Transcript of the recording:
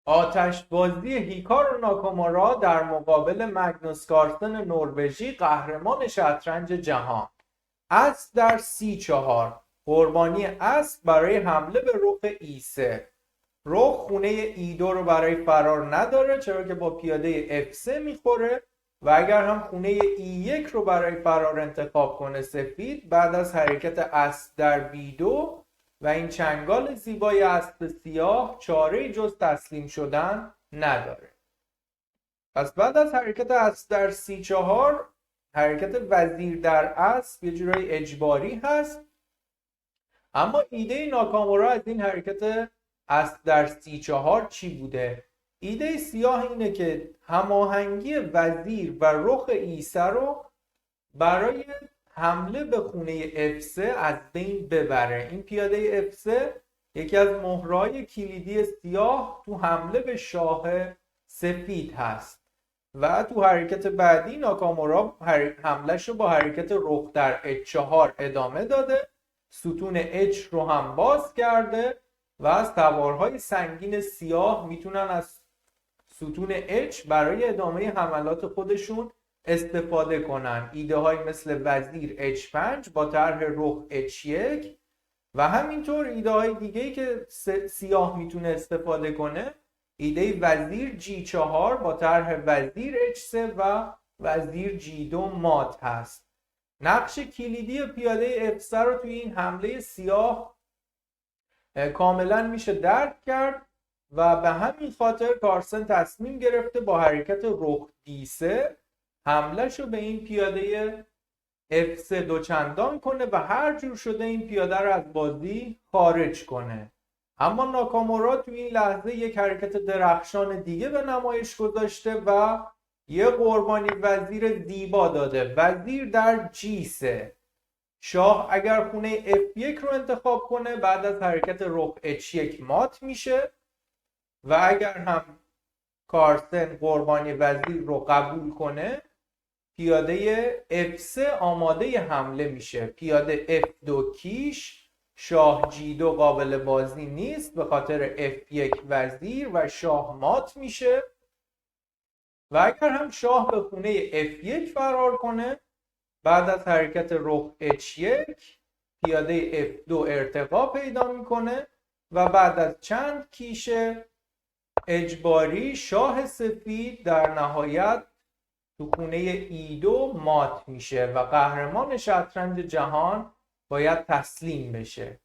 آتشبازی هیکارو ناکامورا در مقابل مگنوس کارلسن نروژی قهرمان شطرنج جهان. اسب در C4. قربانی اسب برای حمله به رخ E3. رخ خونه E2 رو برای فرار نداره چرا که با پیاده F3 میخوره و اگر هم خونه E1 رو برای فرار انتخاب کنه سفید، بعد از حرکت اسب در B2 و این چنگال زیبای اسب سیاه چاره‌ای جز تسلیم شدن نداره. پس بعد از حرکت اسب در C4 حرکت وزیر در اسب یه جورایی اجباری هست، اما ایده ناکامورا از این حرکت اسب در C4 چی بوده؟ ایده سیاه اینه که هماهنگی وزیر و رخ E3 رو برای حمله به خونه F3 از بین ببره. این پیاده F3 یکی از مهرهای کلیدی سیاه تو حمله به شاه سفید هست و تو حرکت بعدی ناکامورا حملهش رو با حرکت رخ در H4 ادامه داده، ستون H رو هم باز کرده و از تبارهای سنگین سیاه میتونن از ستون H برای ادامه حملات خودشون استفاده کنن. ایده های مثل وزیر H5 با طرح رخ H1 و همینطور ایده های دیگه‌ای که سیاه میتونه استفاده کنه، ایده وزیر G4 با طرح وزیر H3 و وزیر G2 مات هست. نقش کلیدی پیاده F3 رو توی این حمله سیاه کاملا میشه درک کرد و به همین خاطر کارلسن تصمیم گرفته با حرکت رخ D3 حملهش رو به این پیاده F3 دوچندان کنه و هر جور شده این پیاده رو از بازی خارج کنه. اما ناکامورا تو این لحظه یک حرکت درخشان دیگه به نمایش گذاشته و یه قربانی وزیر زیبا داده، وزیر در G3. شاه اگر خونه F1 رو انتخاب کنه بعد از حرکت رخ H1 مات میشه و اگر هم کارلسن قربانی وزیر رو قبول کنه پیاده F3 آماده حمله میشه. پیاده F2 کیش، شاه G2 قابل بازی نیست به خاطر F1 وزیر و شاه مات میشه و اگر هم شاه به خونه F1 فرار کنه بعد از حرکت رخ H1 پیاده F2 ارتقا پیدا میکنه و بعد از چند کیش اجباری شاه سفید در نهایت تو خونه E2 مات میشه و قهرمان شطرنج جهان باید تسلیم بشه.